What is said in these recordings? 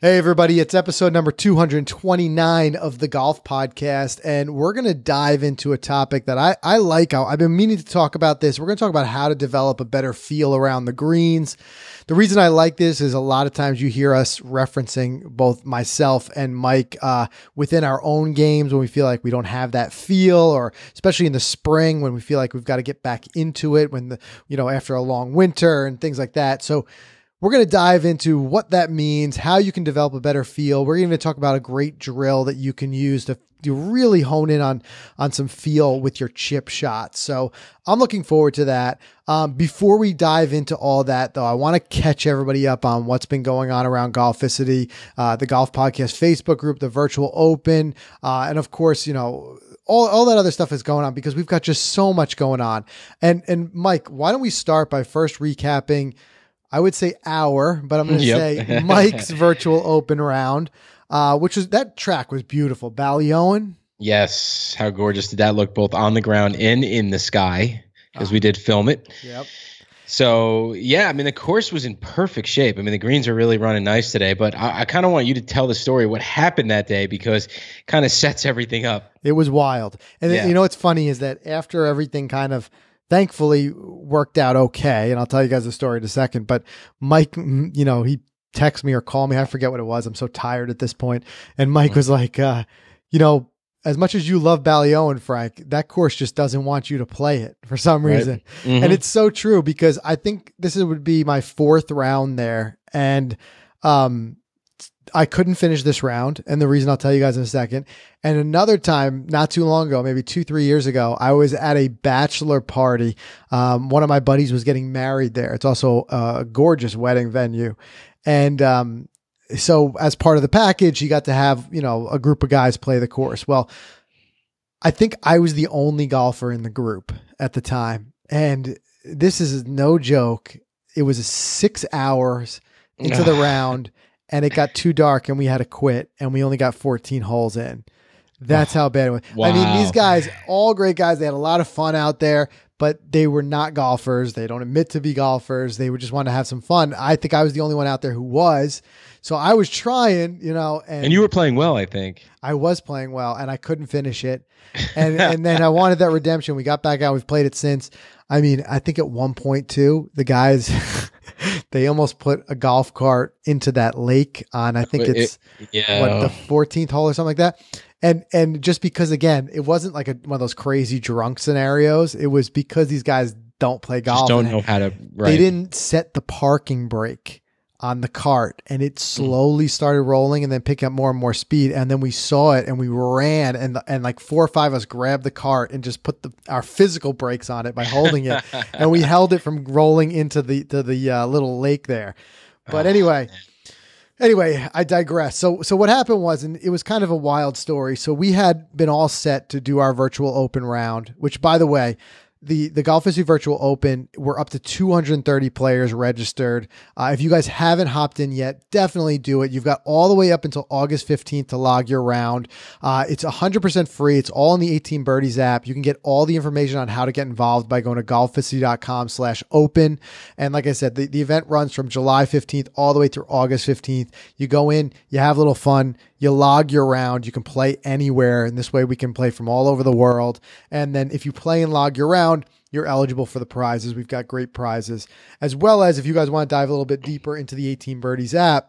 Hey, everybody, it's episode number 229 of the Golf Podcast, and we're going to dive into a topic that I like. I've been meaning to talk about this. We're going to talk about how to develop a better feel around the greens. The reason I like this is a lot of times you hear us referencing both myself and Mike within our own games when we feel like we don't have that feel, or especially in the spring when we feel like we've got to get back into it after a long winter and things like that. So we're going to dive into what that means, how you can develop a better feel. We're going to talk about a great drill that you can use to really hone in on some feel with your chip shots. So I'm looking forward to that. Before we dive into all that, though, I want to catch everybody up on what's been going on around Golficity, the Golf Podcast Facebook group, the Virtual Open, and of course, all that other stuff is going on because we've got just so much going on. And Mike, why don't we start by first recapping, I would say but I'm going to say Mike's Virtual Open round, that track was beautiful. Ballyowen. Yes. How gorgeous did that look, both on the ground and in the sky, because we did film it. Yep. So, the course was in perfect shape. The greens are really running nice today, but I kind of want you to tell the story, what happened that day, because it kind of sets everything up. It was wild. And what's funny is that after everything kind of thankfully worked out okay, and I'll tell you guys the story in a second, but Mike, he texted me or called me. I forget what it was. I'm so tired at this point. And Mike was like, as much as you love Ballyowen, Frank, that course just doesn't want you to play it for some reason. Mm-hmm. And it's so true, because I think would be my fourth round there. And, I couldn't finish this round, and the reason I'll tell you guys in a second. And another time, not too long ago, maybe 2-3 years ago, I was at a bachelor party. One of my buddies was getting married there. It's also a gorgeous wedding venue. And so as part of the package, you got to have, a group of guys play the course. Well, I think I was the only golfer in the group at the time. And this is no joke. It was 6 hours into the round, and it got too dark and we had to quit, and we only got 14 holes in. That's how bad it was. Wow. These guys, all great guys, they had a lot of fun out there, but they were not golfers. They don't admit to be golfers. They would just want to have some fun. I think I was the only one out there who was. So I was trying, and you were playing well, I think. I was playing well, and I couldn't finish it. And then I wanted that redemption. We got back out. We've played it since. I think at one point too, the guys, they almost put a golf cart into that lake on, I think it's the 14th hole or something like that. And just because, again, it wasn't like one of those crazy drunk scenarios. It was because these guys don't play golf. Just don't know how to, right. They didn't set the parking brake on the cart, and it slowly started rolling and then picking up more and more speed. And then we saw it and we ran, and like 4 or 5 of us grabbed the cart and just put our physical brakes on it by holding it. And we held it from rolling into the little lake there. But anyway, I digress. So what happened was, and it was kind of a wild story. So we had been all set to do our Virtual Open round, which, by the way, the Golficity Virtual Open, we're up to 230 players registered. If you guys haven't hopped in yet, definitely do it. You've got all the way up until August 15th to log your round. It's 100% free. It's all in the 18 Birdies app. You can get all the information on how to get involved by going to golficity.com/open. And like I said, the event runs from July 15th all the way through August 15th. You go in, you have a little fun, you log your round, you can play anywhere. And this way we can play from all over the world. And then if you play and log your round, you're eligible for the prizes. We've got great prizes, as well as if you guys want to dive a little bit deeper into the 18 Birdies app,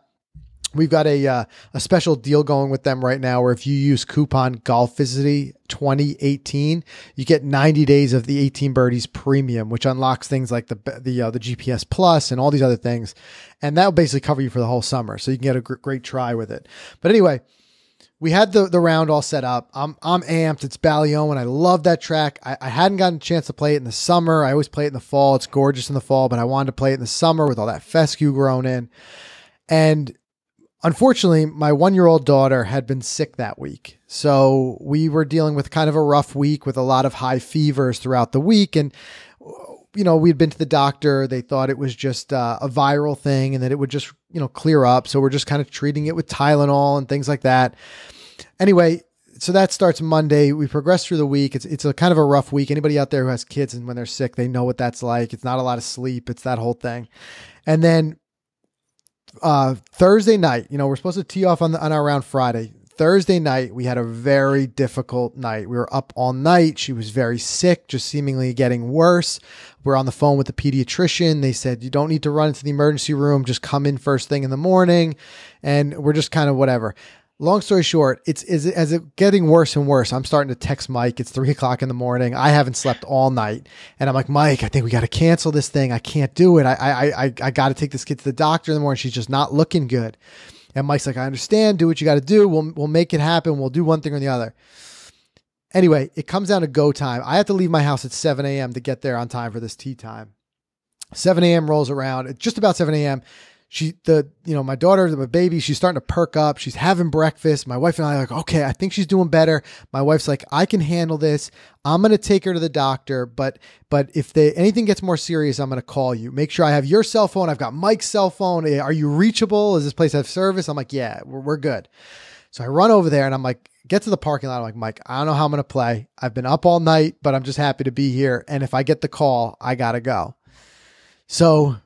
we've got a special deal going with them right now, where if you use coupon Golficity 2018, you get 90 days of the 18 Birdies Premium, which unlocks things like the GPS Plus and all these other things. And that'll basically cover you for the whole summer. So you can get a great try with it. But anyway, we had the round all set up. I'm amped. It's Ballyowen. I love that track. I hadn't gotten a chance to play it in the summer. I always play it in the fall. It's gorgeous in the fall, but I wanted to play it in the summer with all that fescue grown in. And unfortunately, my 1-year-old daughter had been sick that week. So we were dealing with kind of a rough week with a lot of high fevers throughout the week. And, we'd been to the doctor. They thought it was just a viral thing and that it would just, clear up. So we're just kind of treating it with Tylenol and things like that. Anyway, so that starts Monday. We progress through the week. It's a kind of a rough week. Anybody out there who has kids and when they're sick, they know what that's like. It's not a lot of sleep. It's that whole thing. And then Thursday night, we're supposed to tee off on our round Friday. Thursday night, we had a very difficult night. We were up all night. She was very sick, just seemingly getting worse. We're on the phone with the pediatrician. They said, you don't need to run into the emergency room. Just come in first thing in the morning. And we're just kind of whatever. Long story short, as it getting worse and worse. I'm starting to text Mike. It's 3:00 in the morning. I haven't slept all night. And I'm like, Mike, I think we got to cancel this thing. I can't do it. I got to take this kid to the doctor in the morning. She's just not looking good. And Mike's like, I understand. Do what you got to do. We'll make it happen. We'll do one thing or the other. Anyway, it comes down to go time. I have to leave my house at 7 a.m. to get there on time for this tea time. 7 a.m. rolls around. At just about 7 a.m., my daughter, my baby, she's starting to perk up. She's having breakfast. My wife and I are like, okay, I think she's doing better. My wife's like, I can handle this. I'm going to take her to the doctor. But if anything gets more serious, I'm going to call you. Make sure I have your cell phone. I've got Mike's cell phone. Are you reachable? Does this place have service? I'm like, yeah, we're good. So I run over there and I'm like, get to the parking lot. I'm like, Mike, I don't know how I'm going to play. I've been up all night, but I'm just happy to be here. And if I get the call, I got to go. So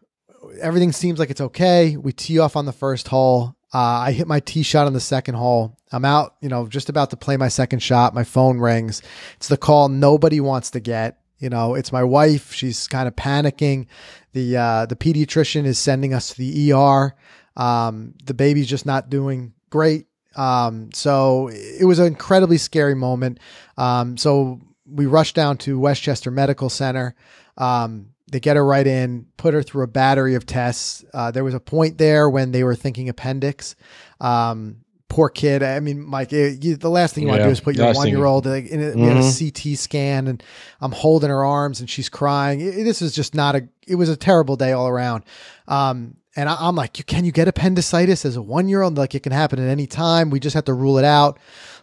everything seems like it's okay. We tee off on the first hole. I hit my tee shot on the second hole. I'm out, just about to play my second shot. My phone rings. It's the call nobody wants to get. It's my wife. She's kind of panicking. The pediatrician is sending us to the ER. The baby's just not doing great. So it was an incredibly scary moment. So we rushed down to Westchester Medical Center. They get her right in, put her through a battery of tests. There was a point there when they were thinking appendix. Poor kid. I mean, Mike, the last thing you want to do is put your 1-year-old we had a CT scan and I'm holding her arms and she's crying. This is just it was a terrible day all around. And I'm like, can you get appendicitis as a 1-year-old? Like, it can happen at any time. We just have to rule it out.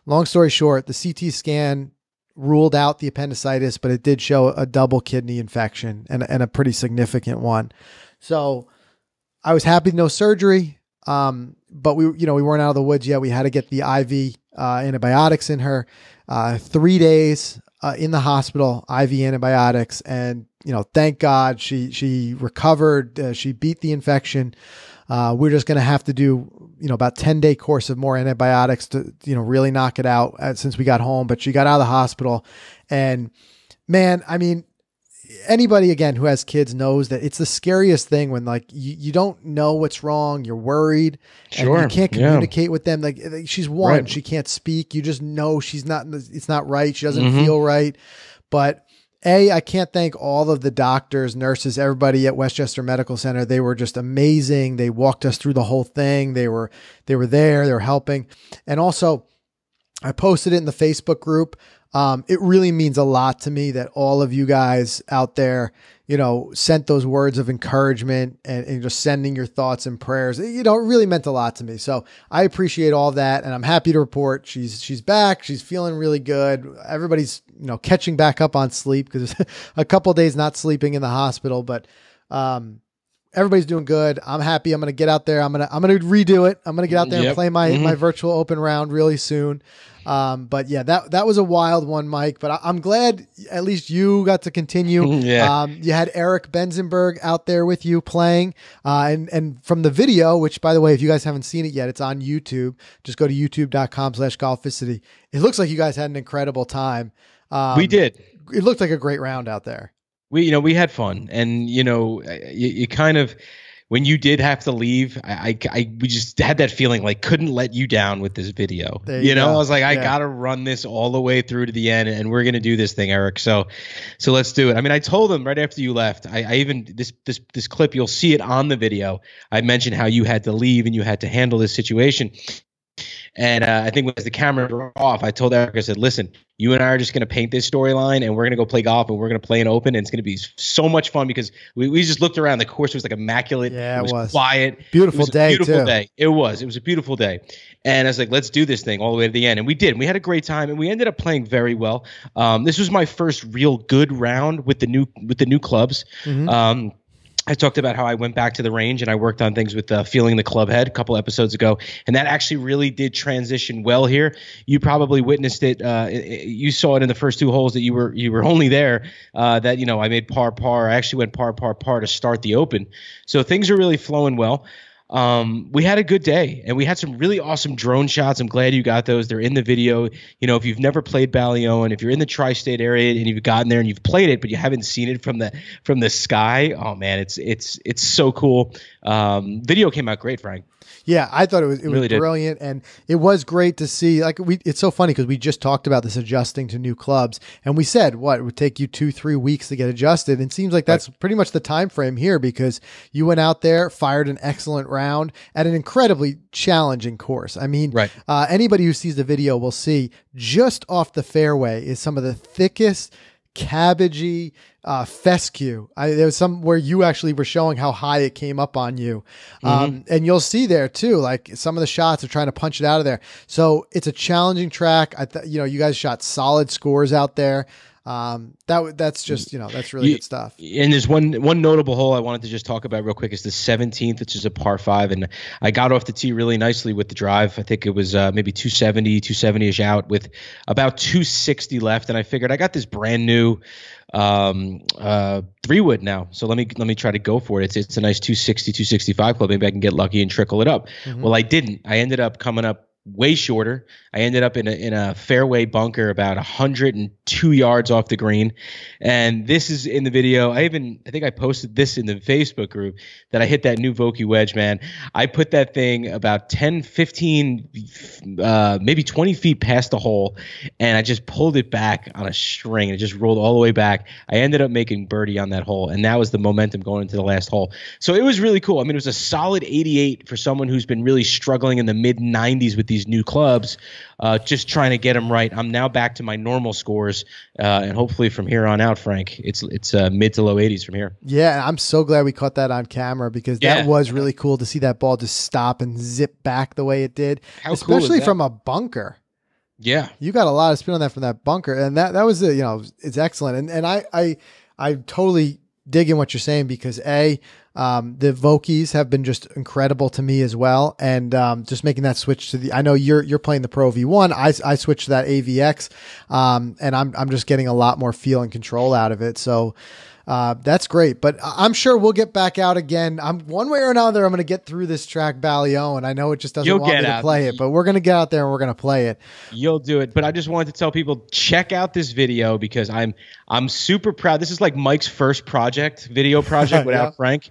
Long story short, the CT scan ruled out the appendicitis, but it did show a double kidney infection and a pretty significant one. So I was happy, no surgery. But we weren't out of the woods yet. We had to get the IV antibiotics in her, 3 days in the hospital, IV antibiotics. And, thank God she recovered. She beat the infection. We're just going to have to do, about 10-day course of more antibiotics to, really knock it out since we got home. But she got out of the hospital and, man, I mean, anybody again who has kids knows that it's the scariest thing when like you don't know what's wrong, you're worried, and you can't communicate with them. Like she's one, right. She can't speak. You just know it's not right. She doesn't feel right. But I can't thank all of the doctors, nurses, everybody at Westchester Medical Center. They were just amazing. They walked us through the whole thing. They were there. They were helping. And also I posted it in the Facebook group. It really means a lot to me that all of you guys out there, sent those words of encouragement and just sending your thoughts and prayers. It really meant a lot to me. So I appreciate all of that. And I'm happy to report she's back. She's feeling really good. Everybody's, catching back up on sleep because a couple of days not sleeping in the hospital, but, everybody's doing good. I'm happy. I'm going to get out there. I'm going to redo it. I'm going to get out there and play my virtual open round really soon. But yeah, that was a wild one, Mike, but I'm glad at least you got to continue. You had Eric Benzenberg out there with you playing, and from the video, which by the way, if you guys haven't seen it yet, it's on YouTube. Just go to youtube.com/Golficity. It looks like you guys had an incredible time. We did. It looked like a great round out there. We had fun, and you kind of, when you did have to leave, we just had that feeling like couldn't let you down with this video. I was like, I gotta run this all the way through to the end, and we're gonna do this thing, Eric. So let's do it. I mean, I told him right after you left. I even this clip, you'll see it on the video. I mentioned how you had to leave and you had to handle this situation. And I think as the cameras were off, I told Eric, I said, listen, you and I are just going to paint this storyline and we're going to go play golf and we're going to play an open. And it's going to be so much fun because we just looked around. The course was like immaculate. Yeah, it was quiet. Beautiful day. Beautiful day. It was a beautiful day. And I was like, let's do this thing all the way to the end. And we did. We had a great time and we ended up playing very well. This was my first real good round with the new clubs. I talked about how I went back to the range and I worked on things with feeling the club head a couple episodes ago. And that actually really did transition well here. You probably witnessed it. You saw it in the first two holes that you were only there, that, I made par. I actually went par to start the open. So things are really flowing well. We had a good day, and we had some really awesome drone shots. I'm glad you got those. They're in the video. You know, if you've never played Ballyoan, if you're in the tri-state area and you've gotten there and you've played it, but you haven't seen it from the sky, oh man, it's so cool. Video came out great, Frank. Yeah, I thought it was really brilliant, and it was great to see. Like it's so funny because we just talked about this adjusting to new clubs, and we said what it would take you 2-3 weeks to get adjusted. And it seems like that's pretty much the time frame here because you went out there, fired an excellent round at an incredibly challenging course. I mean, anybody who sees the video will see just off the fairway is some of the thickest cabbagey fescue. There was some where you actually were showing how high it came up on you. And you'll see there too, like some of the shots are trying to punch it out of there. So it's a challenging track. You guys shot solid scores out there. That's just, that's really good stuff. And there's one notable hole I wanted to just talk about real quick is the 17th, which is a par 5. And I got off the tee really nicely with the drive. I think it was maybe 270-ish out with about 260 left. And I figured I got this brand new 3-wood now. So let me try to go for it. It's a nice 260, 265 club. Maybe I can get lucky and trickle it up. Well, I didn't. I ended up coming up way shorter. I ended up in a fairway bunker about 102 yards off the green. And this is in the video. I think I posted this in the Facebook group that I hit that new Vokey wedge, man. I put that thing about 10, 15, maybe 20 feet past the hole, and I just pulled it back on a string. It just rolled all the way back. I ended up making birdie on that hole, and that was the momentum going into the last hole. So it was really cool. I mean, it was a solid 88 for someone who's been really struggling in the mid-90s with these new clubs, just trying to get them right. I'm now back to my normal scores, and hopefully from here on out, Frank, it's mid to low 80s from here. Yeah, I'm so glad we caught that on camera because that was really cool to see that ball just stop and zip back the way it did, especially from a bunker. Yeah, you got a lot of spin on that from that bunker, and that was it's excellent. And I totally dig in what you're saying because the Vokies have been just incredible to me as well. And just making that switch to I know you're playing the Pro V1. I switched to that AVX, and I'm just getting a lot more feel and control out of it. So that's great. But I'm sure we'll get back out again. One way or another, I'm going to get through this track Ballyoan. I know it just doesn't want me to play it, but we're going to get out there and we're going to play it. You'll do it. But I just wanted to tell people, check out this video because I'm super proud. This is like Mike's first video project without Frank.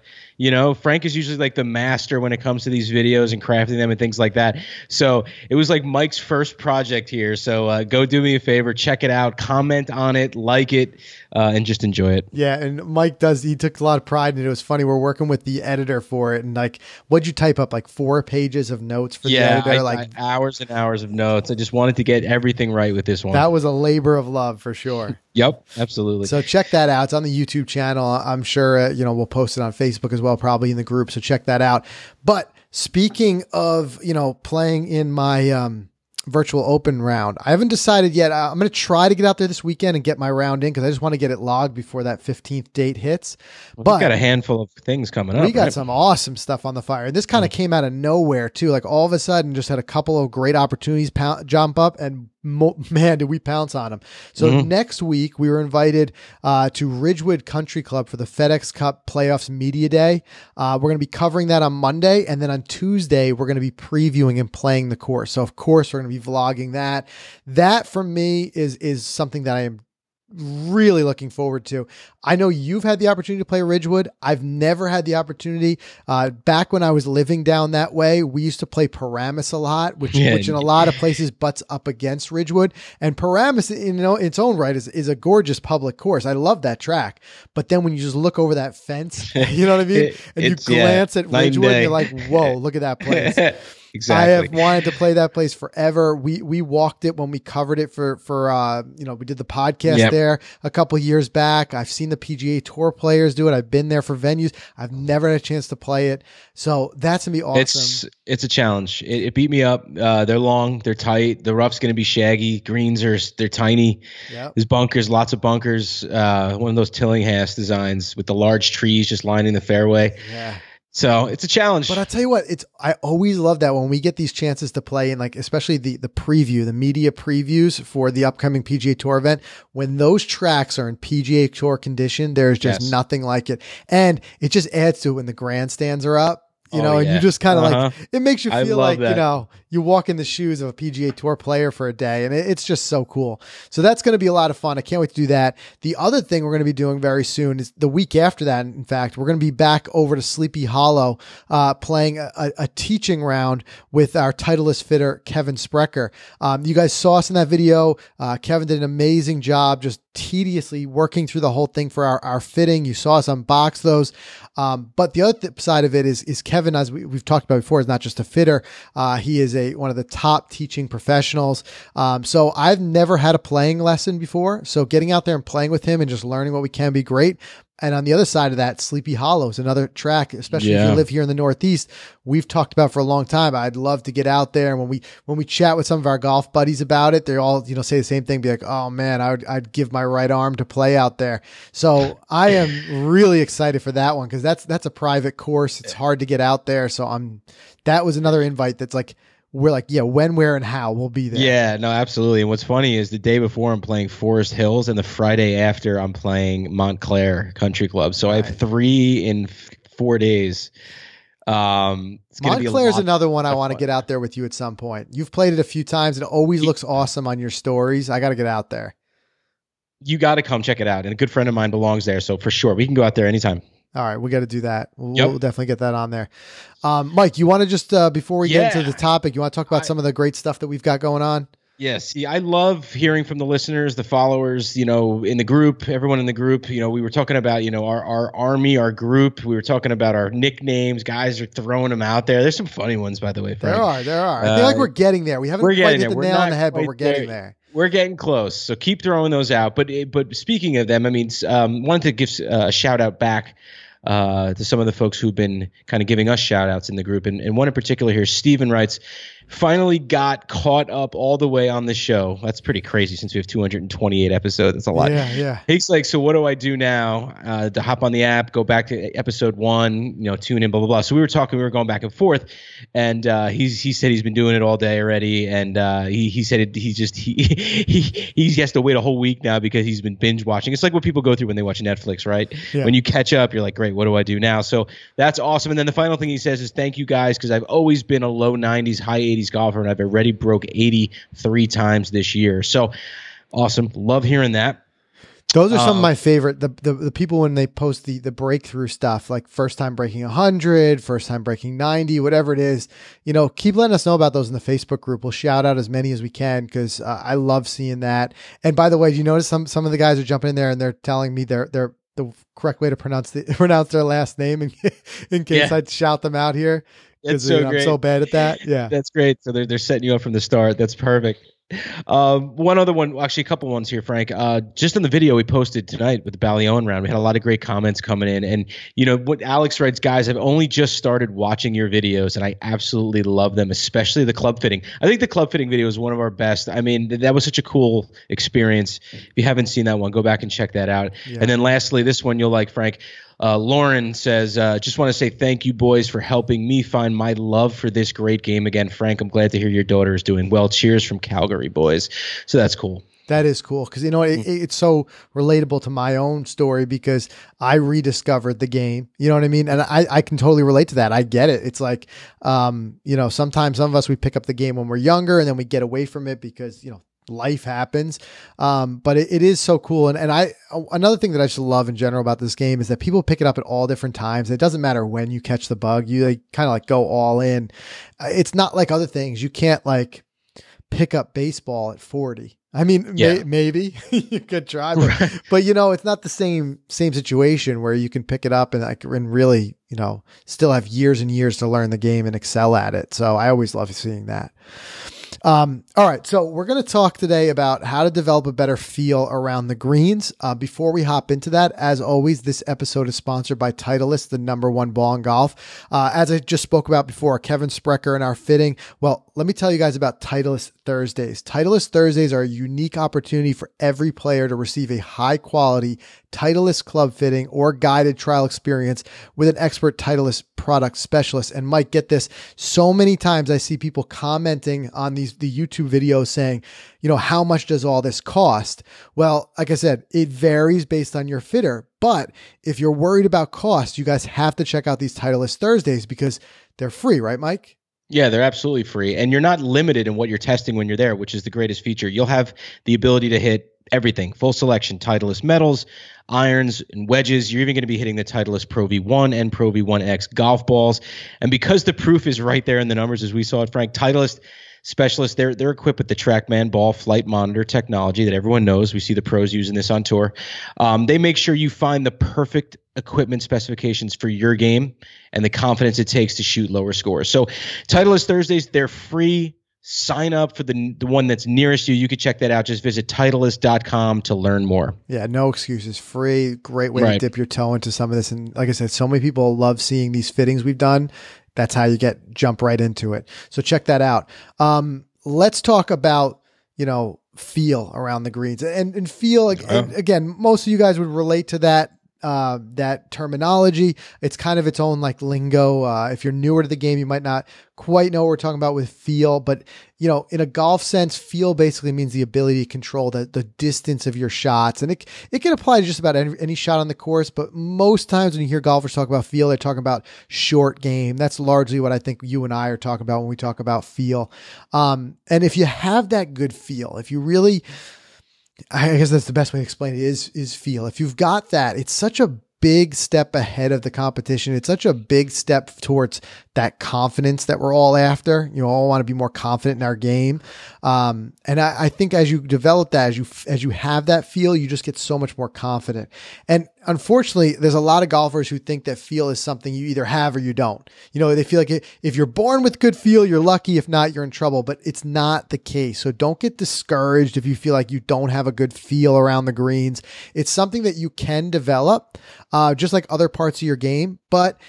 Frank is usually like the master when it comes to these videos and crafting them and things like that. So it was like Mike's first project here. So go do me a favor, check it out, comment on it, like it, and just enjoy it. Yeah, and Mike he took a lot of pride in it. It was funny. We're working with the editor for it, and like, what'd you type up? Like 4 pages of notes for the editor? Like hours and hours of notes. I just wanted to get everything right with this one. That was a labor of love for sure. Yep, absolutely. So check that out. It's on the YouTube channel. I'm sure, we'll post it on Facebook as well, probably in the group. So check that out. But speaking of, playing in my virtual open round, I haven't decided yet. I'm going to try to get out there this weekend and get my round in because I just want to get it logged before that 15th date hits. But we've got a handful of things coming up. We got some awesome stuff on the fire. And this kind of came out of nowhere too. Like all of a sudden just had a couple of great opportunities jump up, and man, did we pounce on them. So next week we were invited to Ridgewood Country Club for the FedEx Cup Playoffs Media Day. We're going to be covering that on Monday, and then on Tuesday we're going to be previewing and playing the course. So of course we're going to be vlogging that. That for me is something that I am really looking forward to. I know you've had the opportunity to play Ridgewood. I've never had the opportunity. Back when I was living down that way, we used to play Paramus a lot, which in a lot of places butts up against Ridgewood. And Paramus, in its own right, is a gorgeous public course. I love that track. But then when you just look over that fence, you know what I mean? And you glance at Ridgewood, and you're like, whoa, look at that place. Exactly. I have wanted to play that place forever. We walked it when we covered it for we did the podcast there a couple of years back. I've seen the PGA Tour players do it. I've been there for venues. I've never had a chance to play it. So that's going to be awesome. It's a challenge. It beat me up. They're long, they're tight. The rough's going to be shaggy. Greens they're tiny. Yep. There's bunkers, lots of bunkers. One of those Tillinghast designs with the large trees just lining the fairway. Yeah. So it's a challenge. But I'll tell you what, I always love that when we get these chances to play in, like, especially the preview, the media previews for the upcoming PGA Tour event, when those tracks are in PGA Tour condition, there's just nothing like it. And it just adds to it when the grandstands are up. you know, and you just kind of like, it makes you feel like, that. you know, you walk in the shoes of a PGA Tour player for a day, and it's just so cool. So that's going to be a lot of fun. I can't wait to do that. The other thing we're going to be doing very soon is the week after that. In fact, we're going to be back over to Sleepy Hollow, playing a teaching round with our Titleist fitter, Kevin Sprecher. You guys saw us in that video. Kevin did an amazing job just tediously working through the whole thing for our fitting. You saw us unbox those. But the other side of it is Kevin, as we've talked about before, is not just a fitter. He is one of the top teaching professionals. So I've never had a playing lesson before. So getting out there and playing with him and just learning what we can be great. And on the other side of that, Sleepy Hollow is another track, especially if you live here in the Northeast. We've talked about for a long time. I'd love to get out there. And when we chat with some of our golf buddies about it, they all, you know, say the same thing, be like, oh man, I'd give my right arm to play out there. So I am really excited for that one, because that's a private course. It's hard to get out there. So that was another invite that's like, we're like, yeah, when, where, and how we'll be there. Yeah, no, absolutely. And what's funny is the day before I'm playing Forest Hills, and the Friday after I'm playing Montclair Country Club. So I have 3 in 4 days. Montclair is another one I want to get out there with you at some point. You've played it a few times. It always looks awesome on your stories. I got to get out there. You got to come check it out. And a good friend of mine belongs there. So for sure, we can go out there anytime. All right, we got to do that. We'll definitely get that on there. Mike, you want to just, before we get into the topic, you want to talk about some of the great stuff that we've got going on? Yes. Yeah, I love hearing from the listeners, the followers, you know, in the group, everyone in the group. You know, we were talking about, you know, our army, our group. We were talking about our nicknames. Guys are throwing them out there. There's some funny ones, by the way, Frank. There are. I feel like we're getting there. We haven't quite hit the nail on the head, but we're getting there. We're getting close, so keep throwing those out. But speaking of them, I mean, wanted to give a shout out back to some of the folks who've been kind of giving us shout outs in the group. And one in particular here, Steven writes, finally got caught up all the way on the show. That's pretty crazy since we have 228 episodes. That's a lot. Yeah. He's like, so what do I do now? To hop on the app, go back to episode 1, you know, tune in, blah, blah, blah. So we were going back and forth, and he said he's been doing it all day already. And he said he has to wait a whole week now because he's been binge watching. It's like what people go through when they watch Netflix, right? Yeah. When you catch up, you're like, great, what do I do now? So that's awesome. And then the final thing he says is, thank you guys, because I've always been a low 90s, high 80s golfer, and I've already broke 83 times this year. So awesome. Love hearing that. Those are some of my favorite, the people when they post the breakthrough stuff, like first time breaking 100, first time breaking 90, whatever it is, you know, keep letting us know about those in the Facebook group. We'll shout out as many as we can, because I love seeing that. And by the way, you notice some of the guys are jumping in there and they're telling me they're the correct way to pronounce their last name in case I shout them out here. That's so great. I'm so bad at that. Yeah, that's great. So they're setting you up from the start. That's perfect. One other one, actually a couple ones here, Frank. Just in the video we posted tonight with the Ballione round, we had a lot of great comments coming in. And you know what Alex writes, guys, I've only just started watching your videos and I absolutely love them, especially the club fitting. I think the club fitting video is one of our best. I mean, that was such a cool experience. If you haven't seen that one, go back and check that out. Yeah. And then lastly, this one you'll like, Frank. Lauren says, just want to say thank you, boys, for helping me find my love for this great game again. Frank, I'm glad to hear your daughter is doing well. Cheers from Calgary, boys. So that's cool. That is cool, because you know it's so relatable to my own story, because I rediscovered the game. You know what I mean? And I can totally relate to that. I get it. It's like, you know, sometimes some of us, we pick up the game when we're younger and then we get away from it because, you know, life happens. But it is so cool. And another thing that I just love in general about this game is that people pick it up at all different times. It doesn't matter when you catch the bug, you kind of like go all in. It's not like other things. You can't like pick up baseball at 40. I mean, maybe you could try, but you know, it's not the same situation where you can pick it up and really, you know, still have years and years to learn the game and excel at it. So I always love seeing that. All right. So we're going to talk today about how to develop a better feel around the greens. Before we hop into that, as always, this episode is sponsored by Titleist, the #1 ball in golf. As I just spoke about before, Kevin Sprecher and our fitting. Well, let me tell you guys about Titleist Thursdays. Titleist Thursdays are a unique opportunity for every player to receive a high quality, Titleist club fitting or guided trial experience with an expert Titleist product specialist. And Mike, get this, so many times I see people commenting on the YouTube videos saying, how much does all this cost? Well, like I said, it varies based on your fitter. But if you're worried about cost, you guys have to check out these Titleist Thursdays because they're free, right, Mike? Yeah, they're absolutely free. And you're not limited in what you're testing when you're there, which is the greatest feature. You'll have the ability to hit everything, full selection, Titleist metals, irons, and wedges. You're even going to be hitting the Titleist Pro V1 and Pro V1X golf balls. And because the proof is right there in the numbers, as we saw at Frank, Titleist specialists, they're equipped with the TrackMan ball flight monitor technology that everyone knows. We see the pros using this on tour. They make sure you find the perfect equipment specifications for your game and the confidence it takes to shoot lower scores. So Titleist Thursdays, they're free. Sign up for the one that's nearest you. You can check that out. Just visit Titleist.com to learn more. Yeah, no excuses. Free. Great way to dip your toe into some of this. And like I said, so many people love seeing these fittings we've done. That's how you jump right into it. So check that out. Let's talk about, feel around the greens and feel again, most of you guys would relate to that terminology. It's kind of its own like lingo. If you're newer to the game, you might not quite know what we're talking about with feel, but in a golf sense, feel basically means the ability to control the distance of your shots. And it can apply to just about any shot on the course, but most times when you hear golfers talk about feel, they're talking about short game. That's largely what I think you and I are talking about when we talk about feel. And if you have that good feel, if you really, I guess that's the best way to explain it is feel. If you've got that, it's such a big step ahead of the competition. It's such a big step towards that confidence that we're all after. All want to be more confident in our game. And I think as you develop that, as you have that feel, you just get so much more confident. And unfortunately, there's a lot of golfers who think that feel is something you either have or you don't. They feel like if you're born with good feel, you're lucky. If not, you're in trouble, but it's not the case. So don't get discouraged if you feel like you don't have a good feel around the greens. It's something that you can develop, just like other parts of your game. But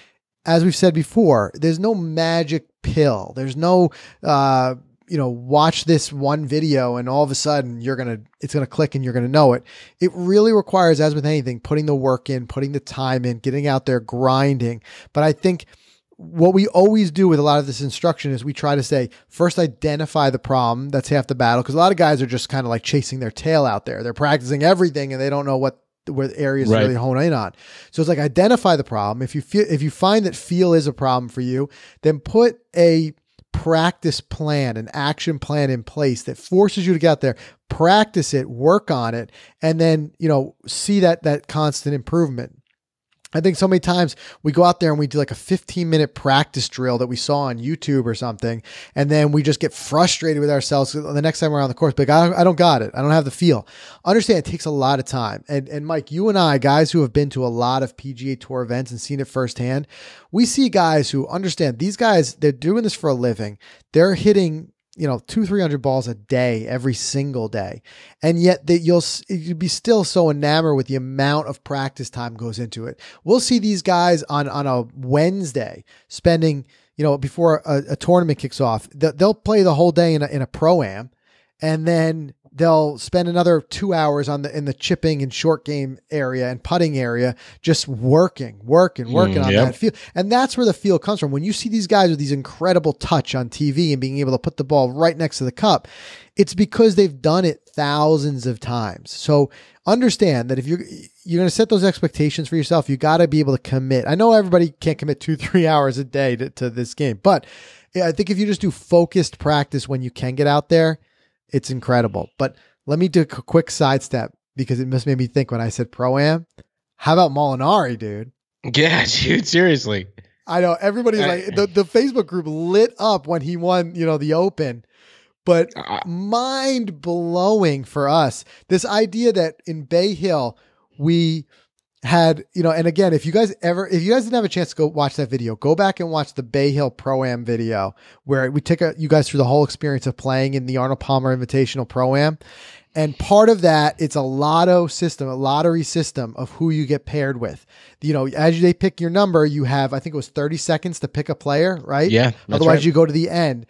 as we've said before, there's no magic pill. There's no, watch this one video and all of a sudden it's going to click and you're going to know it. It really requires, as with anything, putting the work in, putting the time in, getting out there, grinding. But I think what we always do with a lot of this instruction is we try to say, first identify the problem. That's half the battle. Because a lot of guys are just kind of like chasing their tail out there. They're practicing everything and they don't know where the areas really hone in on. So it's like identify the problem. If you find that feel is a problem for you, then put a practice plan, an action plan in place that forces you to get out there, practice it, work on it, and then, see that constant improvement. I think so many times we go out there and we do like a 15-minute practice drill that we saw on YouTube or something. And then we just get frustrated with ourselves the next time we're on the course. Like, I don't got it. I don't have the feel. Understand it takes a lot of time. And Mike, you and I, guys who have been to a lot of PGA Tour events and seen it firsthand, we see guys who understand these guys, they're doing this for a living. They're hitting 200-300 balls a day, every single day. And yet you'll be still so enamored with the amount of practice time goes into it. We'll see these guys on a Wednesday spending, before a tournament kicks off, they'll play the whole day in a pro-am, and then they'll spend another 2 hours in the chipping and short game area and putting area, just working on that feel. And that's where the feel comes from. When you see these guys with these incredible touch on TV and being able to put the ball right next to the cup, it's because they've done it thousands of times. So understand that if you're going to set those expectations for yourself, you got to be able to commit. I know everybody can't commit 2-3 hours a day to this game, but I think if you just do focused practice when you can get out there, it's incredible. But let me do a quick sidestep because it just made me think when I said Pro-Am. How about Molinari, dude? Yeah, dude, seriously. I know everybody's like, the Facebook group lit up when he won, the Open. But mind blowing for us, this idea that in Bay Hill, we had, and again, if you guys didn't have a chance to go watch that video, go back and watch the Bay Hill Pro-Am video where we take you guys through the whole experience of playing in the Arnold Palmer Invitational Pro-Am. And part of that, it's a lottery system of who you get paired with. As they pick your number, you have, I think it was 30 seconds to pick a player, right? Yeah. Otherwise you go to the end.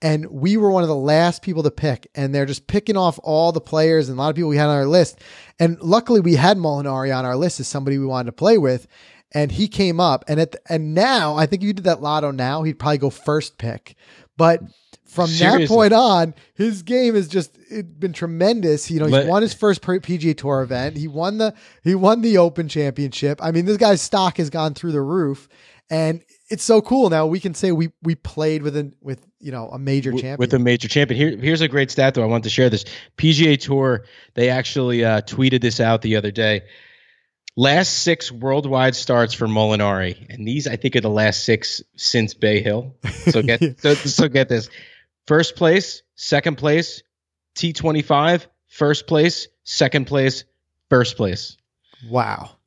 And we were one of the last people to pick, and they're just picking off all the players and a lot of people we had on our list. And luckily we had Molinari on our list as somebody we wanted to play with. And he came up, and now I think if you did that lotto now, he'd probably go first pick. But from that point on, his game has just been tremendous. You know, he's won his first PGA Tour event. He won the Open Championship. I mean, this guy's stock has gone through the roof, and it's so cool. Now we can say we played with a major champion. With a major champion. Here's a great stat though. I want to share this. PGA Tour, they actually tweeted this out the other day. Last 6 worldwide starts for Molinari, and these I think are the last 6 since Bay Hill. So get this: first place, second place, T25, first place, second place, first place. Wow,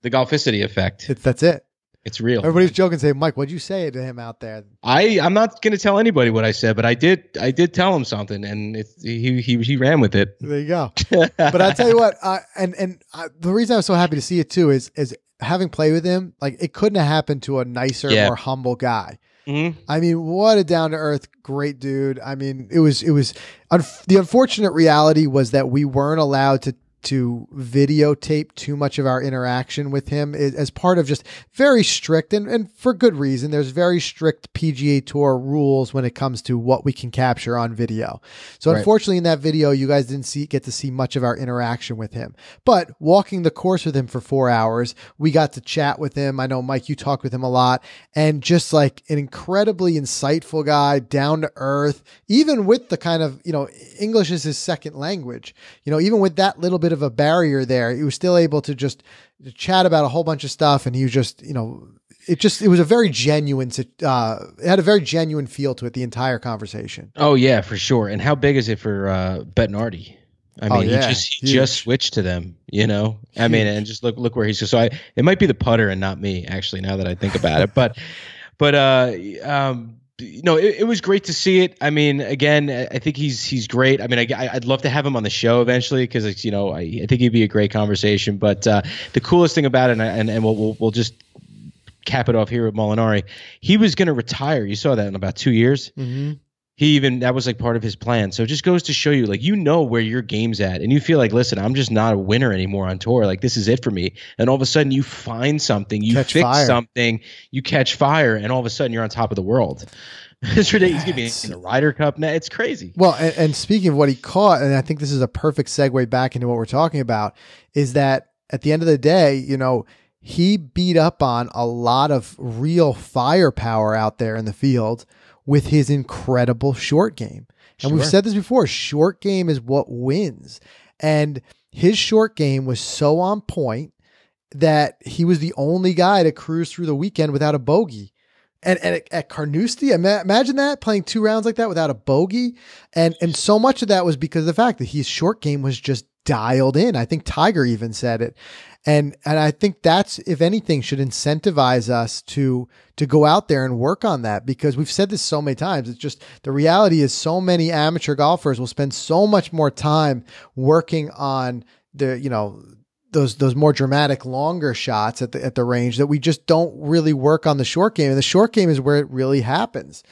the Golficity effect. That's it. It's real. Everybody's joking, saying, "Mike, what'd you say to him out there?" I'm not going to tell anybody what I said, but I did tell him something, and he ran with it. There you go. But I'll tell you what, the reason I was so happy to see it too is having played with him. Like, it couldn't have happened to a nicer, more humble guy. Mm-hmm. I mean, what a down to earth, great dude. I mean, it was the unfortunate reality was that we weren't allowed to videotape too much of our interaction with him as part of just very strict and for good reason. There's very strict PGA Tour rules when it comes to what we can capture on video. So unfortunately in that video, you guys didn't get to see much of our interaction with him, but walking the course with him for 4 hours, we got to chat with him. I know, Mike, you talked with him a lot, and just like an incredibly insightful guy, down to earth, even with the kind of, English is his second language, even with that little bit of a barrier there, he was still able to just chat about a whole bunch of stuff. And he was just, it was a very genuine, it had a very genuine feel to it, the entire conversation. Oh yeah, for sure. And how big is it for Bettinardi? I mean, he just switched to them, I mean, and just look where he's so it might be the putter and not me, actually, now that I think about it, but it was great to see it. I mean, again, I think he's great. I mean, I'd love to have him on the show eventually because I think he'd be a great conversation. But the coolest thing about it, and we'll just cap it off here with Molinari, he was going to retire. You saw that in about 2 years. Mm-hmm. That was like part of his plan. So it just goes to show you, like, where your game's at, and you feel like, listen, I'm just not a winner anymore on tour. Like, this is it for me. And all of a sudden you find something, you fix something, you catch fire, and all of a sudden you're on top of the world. It's ridiculous. He's going to be in the Ryder Cup now. It's crazy. Well, and speaking of what he caught, and I think this is a perfect segue back into what we're talking about, is that at the end of the day, he beat up on a lot of real firepower out there in the field with his incredible short game. And we've said this before, short game is what wins. And his short game was so on point that he was the only guy to cruise through the weekend without a bogey. And at Carnoustie, imagine that, playing 2 rounds like that without a bogey. And so much of that was because of the fact that his short game was just dialed in. I think Tiger even said it. And I think that's, if anything, should incentivize us to go out there and work on that, because we've said this so many times. It's just, the reality is so many amateur golfers will spend so much more time working on those more dramatic, longer shots at the range that we just don't really work on the short game. And the short game is where it really happens.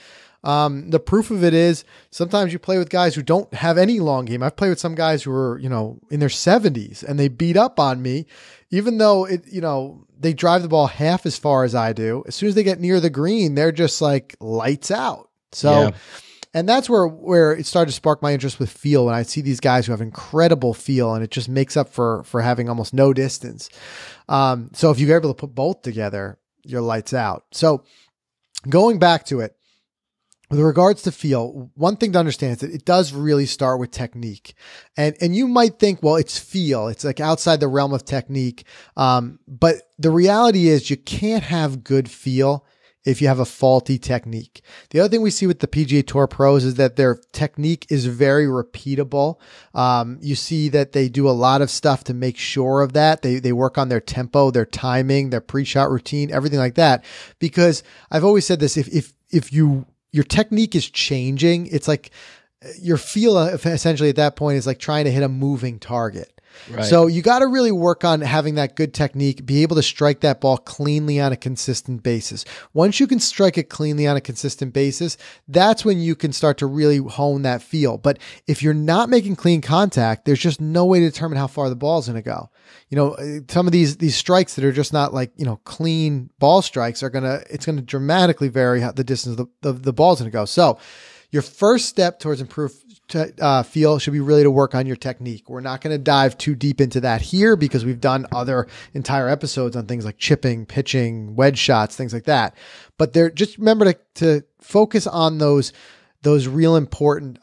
The proof of it is sometimes you play with guys who don't have any long game. I've played with some guys who are, in their 70s, and they beat up on me, even though they drive the ball half as far as I do. As soon as they get near the green, they're just like lights out. So, and that's where it started to spark my interest with feel. When I see these guys who have incredible feel, and it just makes up for having almost no distance. So if you're able to put both together, you're lights out. So going back to it, with regards to feel, one thing to understand is that it does really start with technique. And you might think, well, it's feel. It's like outside the realm of technique. But the reality is you can't have good feel if you have a faulty technique. The other thing we see with the PGA Tour pros is that their technique is very repeatable. You see that they do a lot of stuff to make sure of that. They work on their tempo, their timing, their pre-shot routine, everything like that. Because I've always said this, if your technique is changing, it's like your feel essentially at that point is like trying to hit a moving target. Right. So you got to really work on having that good technique, be able to strike that ball cleanly on a consistent basis. Once you can strike it cleanly on a consistent basis, that's when you can start to really hone that feel. But if you're not making clean contact, there's just no way to determine how far the ball is going to go. Some of these strikes that are just not like, clean ball strikes it's going to dramatically vary the distance the ball's going to go. So your first step towards improved feel should be really to work on your technique. We're not going to dive too deep into that here because we've done other entire episodes on things like chipping, pitching, wedge shots, things like that. But just remember to focus on those real important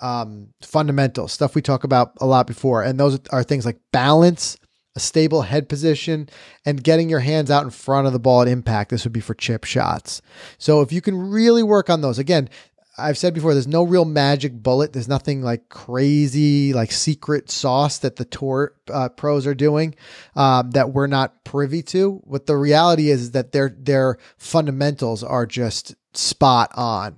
fundamentals, stuff we talk about a lot before. And those are things like balance, a stable head position, and getting your hands out in front of the ball at impact. This would be for chip shots. So if you can really work on those, again, I've said before, there's no real magic bullet. There's nothing like crazy, like secret sauce that the tour pros are doing that we're not privy to. What the reality is that their fundamentals are just spot on.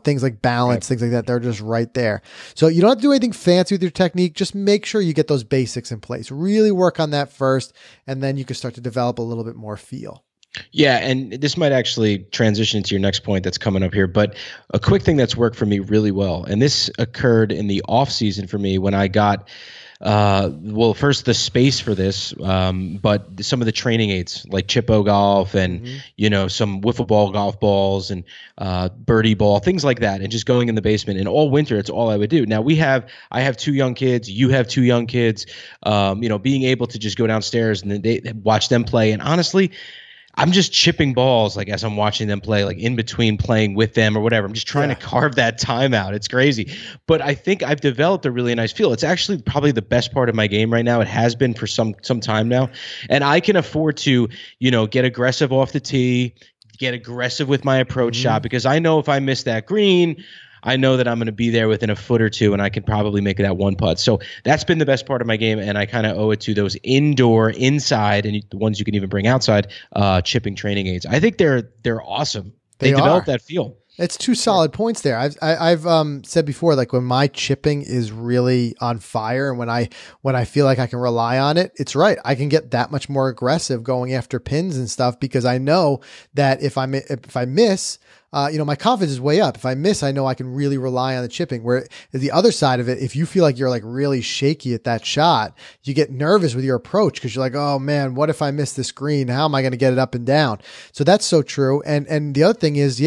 Things like balance, things like that, they're just right there. So you don't have to do anything fancy with your technique. Just make sure you get those basics in place. Really work on that first, and then you can start to develop a little bit more feel. Yeah, and this might actually transition into your next point that's coming up here, but a quick thing that's worked for me really well, and this occurred in the off season for me when I got first the space for this, but some of the training aids like Chippo golf and some wiffle ball golf balls and birdie ball, things like that, and just going in the basement. And all winter, it's all I would do. Now I have 2 young kids, you have 2 young kids. Being able to just go downstairs and they watch them play, and honestly, I'm just chipping balls like as I'm watching them play, like in between playing with them or whatever. I'm just trying to carve that time out. It's crazy. But I think I've developed a really nice feel. It's actually probably the best part of my game right now. It has been for some time now. And I can afford to, get aggressive off the tee, get aggressive with my approach shot, because I know if I miss that green, I know that I'm going to be there within a foot or two, and I can probably make it at 1 putt. So that's been the best part of my game, and I kind of owe it to those inside, and the ones you can even bring outside, chipping training aids. I think they're awesome. They develop that feel. It's 2 solid points there. I've said before, like when my chipping is really on fire and when I feel like I can rely on it, it's right. I can get that much more aggressive going after pins and stuff because I know that if I miss, my confidence is way up. If I miss, I know I can really rely on the chipping. Where the other side of it, if you feel like you're like really shaky at that shot, you get nervous with your approach because you're like, oh man, what if I miss this green? How am I going to get it up and down? So that's so true. And the other thing is,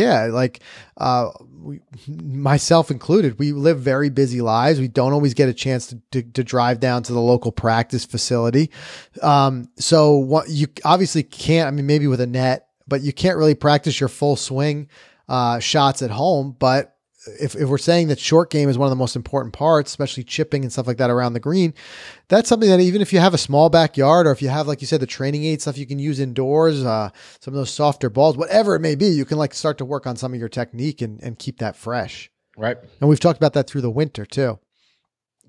myself included, we live very busy lives. We don't always get a chance to drive down to the local practice facility. So what you obviously can't, maybe with a net, but you can't really practice your full swing shots at home. But if we're saying that short game is one of the most important parts, especially chipping and stuff like that around the green, that's something that even if you have a small backyard, or if you have, like you said, the training aid stuff you can use indoors, some of those softer balls, whatever it may be, you can like start to work on some of your technique and keep that fresh. Right. And we've talked about that through the winter too.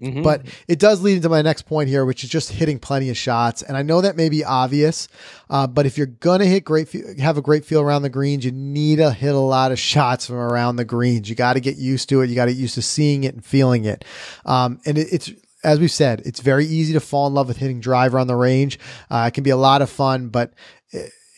But it does lead into my next point here, which is just hitting plenty of shots. And I know that may be obvious, but if you're going to have a great feel around the greens, you need to hit a lot of shots from around the greens. You got to get used to it. You got to get used to seeing it and feeling it. And it's, as we've said, it's very easy to fall in love with hitting driver on the range. It can be a lot of fun, but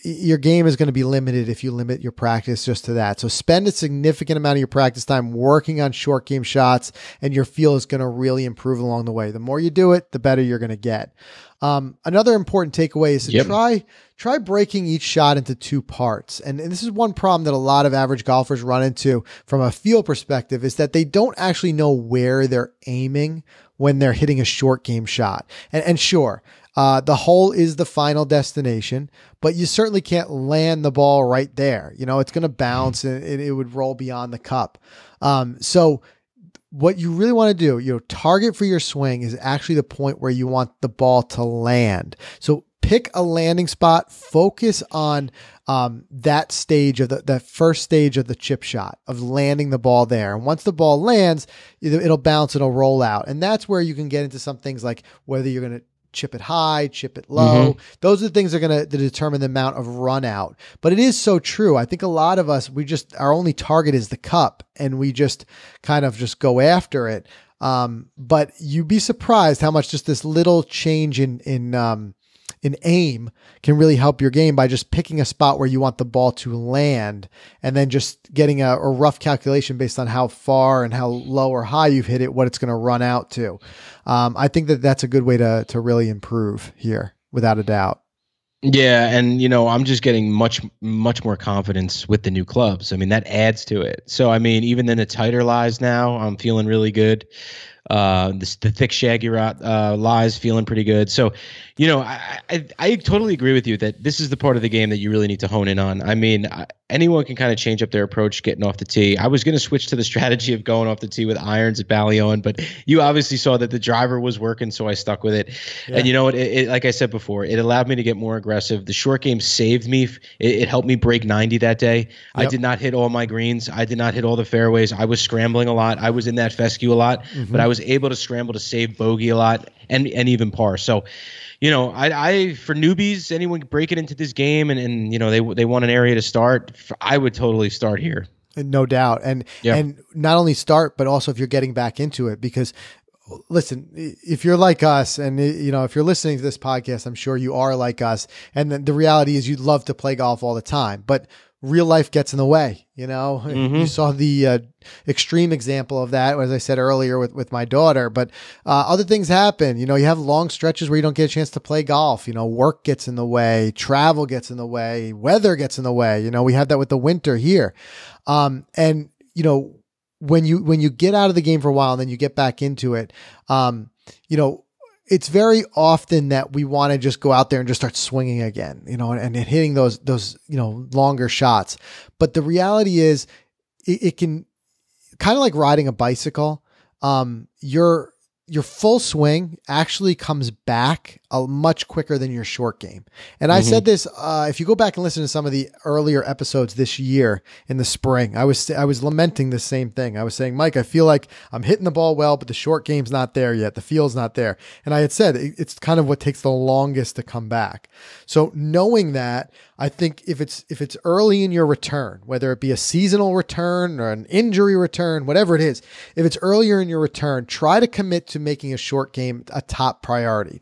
your game is going to be limited if you limit your practice just to that. So spend a significant amount of your practice time working on short game shots, and your feel is going to really improve along the way. The more you do it, the better you're going to get. Another important takeaway is to try breaking each shot into 2 parts. And this is one problem that a lot of average golfers run into from a feel perspective, is that they don't actually know where they're aiming when they're hitting a short game shot. And sure, the hole is the final destination, but you certainly can't land the ball right there. It's going to bounce and it would roll beyond the cup. So what you really want to do, target for your swing is actually the point where you want the ball to land. So pick a landing spot, focus on that stage of that first stage of the chip shot, of landing the ball there. And once the ball lands, it'll bounce, it'll roll out. And that's where you can get into some things like whether you're going to chip it high, chip it low. Those are the things that are going to determine the amount of run out. But it is so true. I think a lot of us, our only target is the cup, and we just kind of just go after it. But you'd be surprised how much just this little change in aim can really help your game by just picking a spot where you want the ball to land and then just getting a rough calculation based on how far and how low or high you've hit it, what it's going to run out to. I think that's a good way to really improve here, without a doubt. Yeah, and I'm just getting much more confidence with the new clubs. I mean, that adds to it. So I mean, even in the tighter lies now, I'm feeling really good. The thick shaggy lies feeling pretty good. So, I totally agree with you that this is the part of the game that you really need to hone in on. I mean, anyone can kind of change up their approach getting off the tee. I was going to switch to the strategy of going off the tee with irons at Ballion, but you obviously saw that the driver was working, so I stuck with it. Yeah. And you know what? It like I said before, it allowed me to get more aggressive. The short game saved me. It helped me break 90 that day. Yep. I did not hit all my greens. I did not hit all the fairways. I was scrambling a lot. I was in that fescue a lot, but I was able to scramble to save bogey a lot and even par. So, I for newbies, anyone breaking into this game and they want an area to start, I would totally start here. No doubt. And not only start, but also if you're getting back into it, because listen, if you're like us and if you're listening to this podcast, I'm sure you are like us. And the reality is you'd love to play golf all the time, but real life gets in the way. You saw the extreme example of that, as I said earlier, with my daughter, but other things happen. You have long stretches where you don't get a chance to play golf. Work gets in the way, travel gets in the way, weather gets in the way. We have that with the winter here. And when you get out of the game for a while and then you get back into it, it's very often that we want to just go out there and just start swinging again, and hitting those longer shots. But the reality is it can kind of like riding a bicycle. Your full swing actually comes back much quicker than your short game. And I said this, if you go back and listen to some of the earlier episodes this year in the spring, I was lamenting the same thing. I was saying, Mike, I feel like I'm hitting the ball well, but the short game's not there yet. The feel's not there. And I had said, it's kind of what takes the longest to come back. So knowing that, I think if it's early in your return, whether it be a seasonal return or an injury return, whatever it is, if it's earlier in your return, try to commit to making a short game a top priority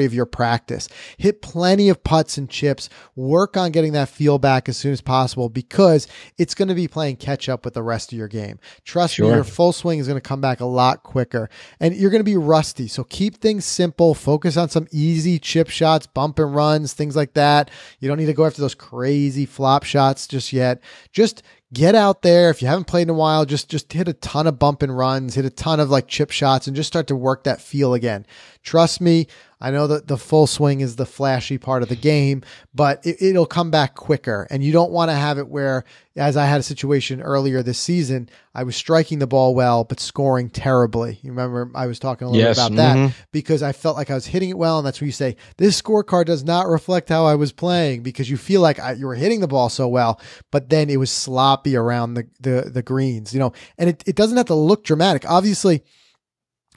of your practice. Hit plenty of putts and chips, work on getting that feel back as soon as possible, because it's going to be playing catch up with the rest of your game. Trust me, your full swing is going to come back a lot quicker and you're going to be rusty. So keep things simple, focus on some easy chip shots, bump and runs, things like that. You don't need to go after those crazy flop shots just yet. Just get out there. If you haven't played in a while, just hit a ton of bump and runs, hit a ton of like chip shots, and just start to work that feel again. Trust me, I know that the full swing is the flashy part of the game, but it'll come back quicker. And you don't want to have it where, as I had a situation earlier this season, I was striking the ball well, but scoring terribly. You remember I was talking a little bit about that, because I felt like I was hitting it well. And that's where you say, this scorecard does not reflect how I was playing, because you feel like you were hitting the ball so well, but then it was sloppy around the greens, and it doesn't have to look dramatic. Obviously,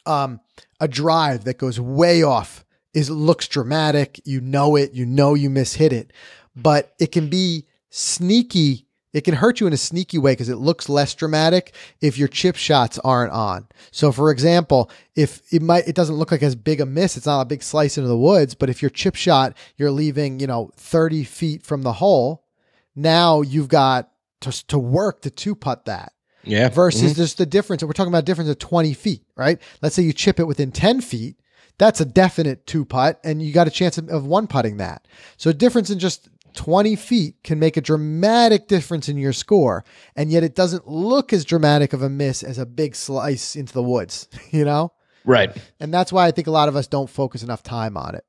a drive that goes way off looks dramatic. You know it, you mishit it, but it can be sneaky. It can hurt you in a sneaky way because it looks less dramatic if your chip shots aren't on. So for example, if it doesn't look like as big a miss, it's not a big slice into the woods, but if your chip shot, you're leaving, 30 feet from the hole, now you've got to work to two putt that. Yeah. Versus just the difference. We're talking about a difference of 20 feet, right? Let's say you chip it within 10 feet. That's a definite two putt, and you got a chance of one putting that. So a difference in just 20 feet can make a dramatic difference in your score, and yet it doesn't look as dramatic of a miss as a big slice into the woods, Right. And that's why I think a lot of us don't focus enough time on it.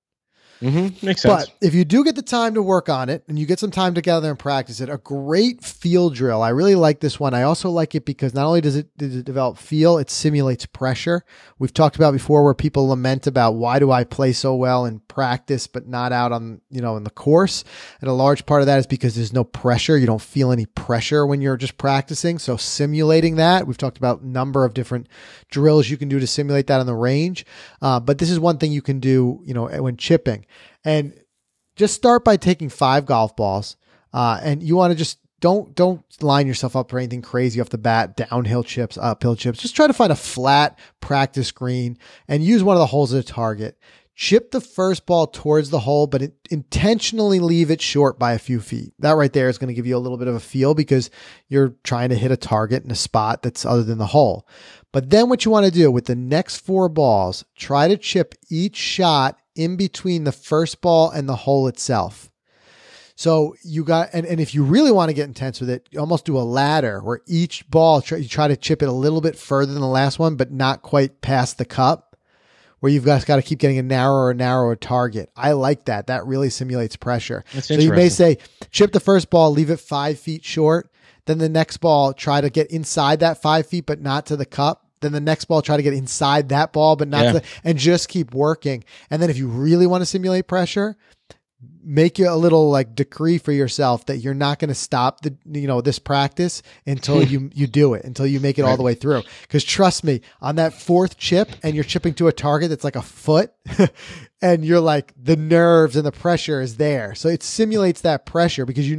Makes sense. But if you do get the time to work on it and you get some time together and practice it, a great feel drill. I really like this one. I also like it because not only does it develop feel, it simulates pressure. We've talked about before where people lament about, why do I play so well in practice but not out on, in the course? And a large part of that is because there's no pressure. You don't feel any pressure when you're just practicing. So simulating that, we've talked about a number of different drills you can do to simulate that on the range. But this is one thing you can do, when chipping. And just start by taking 5 golf balls. And you want to just don't line yourself up for anything crazy off the bat, downhill chips, uphill chips. Just try to find a flat practice green and use one of the holes as a target. Chip the first ball towards the hole, but intentionally leave it short by a few feet. That right there is going to give you a little bit of a feel because you're trying to hit a target in a spot that's other than the hole. But then what you want to do with the next 4 balls, try to chip each shot in between the first ball and the hole itself. So you got, and if you really want to get intense with it, you almost do a ladder where each ball, you try to chip it a little bit further than the last one, but not quite past the cup, where you've got to keep getting a narrower target. I like that. That really simulates pressure. So you may say, chip the first ball, leave it 5 feet short. Then the next ball, try to get inside that 5 feet, but not to the cup. Then the next ball, try to get inside that ball, but not to and just keep working. And then if you really want to simulate pressure, make you a little like decree for yourself that you're not going to stop this practice until you do it, until you make it all the way through. Because trust me, on that 4th chip and you're chipping to a target that's like a foot and you're like, the nerves and the pressure is there. So it simulates that pressure because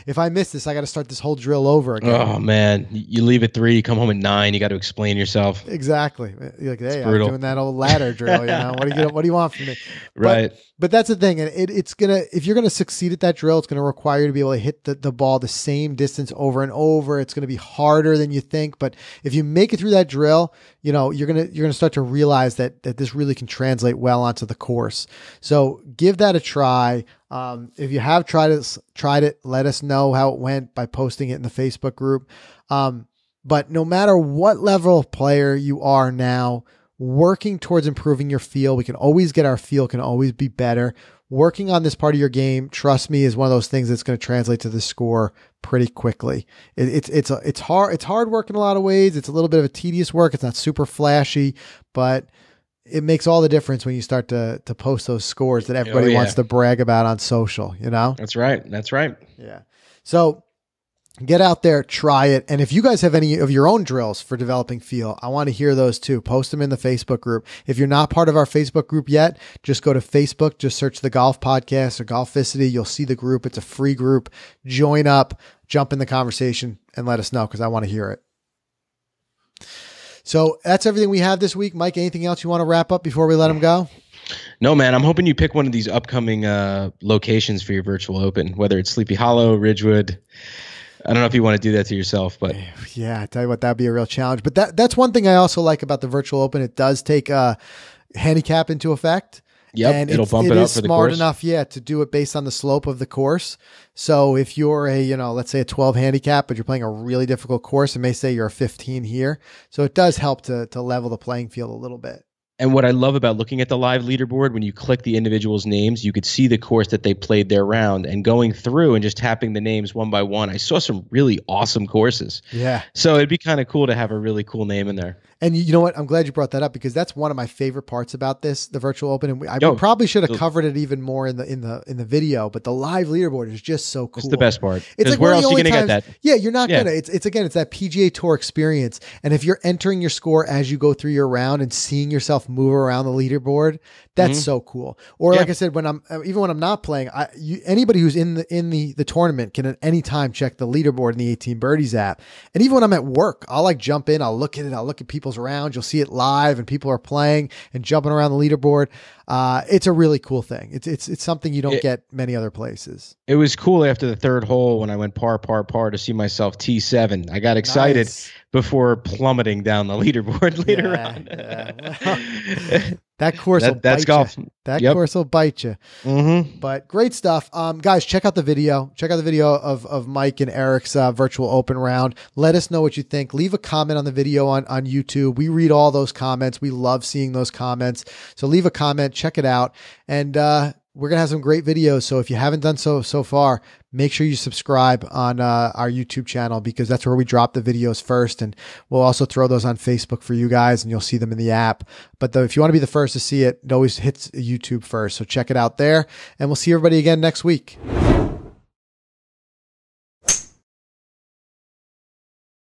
if I miss this, I got to start this whole drill over again. Oh man, you leave at 3, you come home at 9, you got to explain yourself. Exactly. You're like, hey, I'm doing that old ladder drill. What do you want from me? Right. But that's the thing. And if you're going to succeed at that drill, it's going to require you to be able to hit the ball the same distance over and over. It's going to be harder than you think. But if you make it through that drill, you're going to start to realize that this really can translate well onto the course. So give that a try. If you have tried it, let us know how it went by posting it in the Facebook group. But no matter what level of player you are now, working towards improving your feel, we can always get our feel, can always be better. Working on this part of your game, trust me, is one of those things that's going to translate to the score pretty quickly. It's hard work in a lot of ways. It's a little bit of a tedious work. It's not super flashy, but it makes all the difference when you start to post those scores that everybody wants to brag about on social, That's right. Yeah. So get out there, try it. And if you guys have any of your own drills for developing feel, I want to hear those too. Post them in the Facebook group. If you're not part of our Facebook group yet, just go to Facebook, just search the Golf Podcast or Golficity. You'll see the group. It's a free group. Join up, jump in the conversation, and let us know because I want to hear it. So that's everything we have this week. Mike, anything else you want to wrap up before we let them go? No, man. I'm hoping you pick one of these upcoming locations for your virtual open, whether it's Sleepy Hollow, Ridgewood. I don't know if you want to do that to yourself, but yeah, I tell you what, that'd be a real challenge. But that's one thing I also like about the virtual open. It does take a handicap into effect. Yep, and it'll bump it up for the course. Smart enough, to do it based on the slope of the course. So if you're let's say a 12 handicap, but you're playing a really difficult course, it may say you're a 15 here. So it does help to level the playing field a little bit. And what I love about looking at the live leaderboard, when you click the individuals' names, you could see the course that they played their round, and going through and just tapping the names one by one. I saw some really awesome courses. Yeah. So it'd be kind of cool to have a really cool name in there. And you know what? I'm glad you brought that up because that's one of my favorite parts about the virtual open. And we probably should have covered it even more in the video, but the live leaderboard is just so cool. It's the best part. It's like where else are you going to get that? Yeah, you're not gonna. It's that PGA Tour experience. And if you're entering your score as you go through your round and seeing yourself move around the leaderboard, that's so cool. Or like I said, when I'm not playing, anybody who's in the tournament can at any time check the leaderboard in the 18 Birdies app. And even when I'm at work, I'll like jump in, I'll look at it, I'll look at people's around. You'll see it live and people are playing and jumping around the leaderboard. It's a really cool thing. It's something you don't get many other places. It was cool after the 3rd hole when I went par to see myself T7. I got excited before plummeting down the leaderboard later on. Well, that course will that's bite golf. You. That course will bite you. Mm-hmm. But great stuff. Guys, check out the video. Check out the video of Mike and Eric's virtual open round. Let us know what you think. Leave a comment on the video on YouTube. We read all those comments. We love seeing those comments. So leave a comment. Check it out. And we're going to have some great videos. So if you haven't done so far, make sure you subscribe on our YouTube channel because that's where we drop the videos first. And we'll also throw those on Facebook for you guys and you'll see them in the app. But if you want to be the first to see it, it always hits YouTube first. So check it out there and we'll see everybody again next week.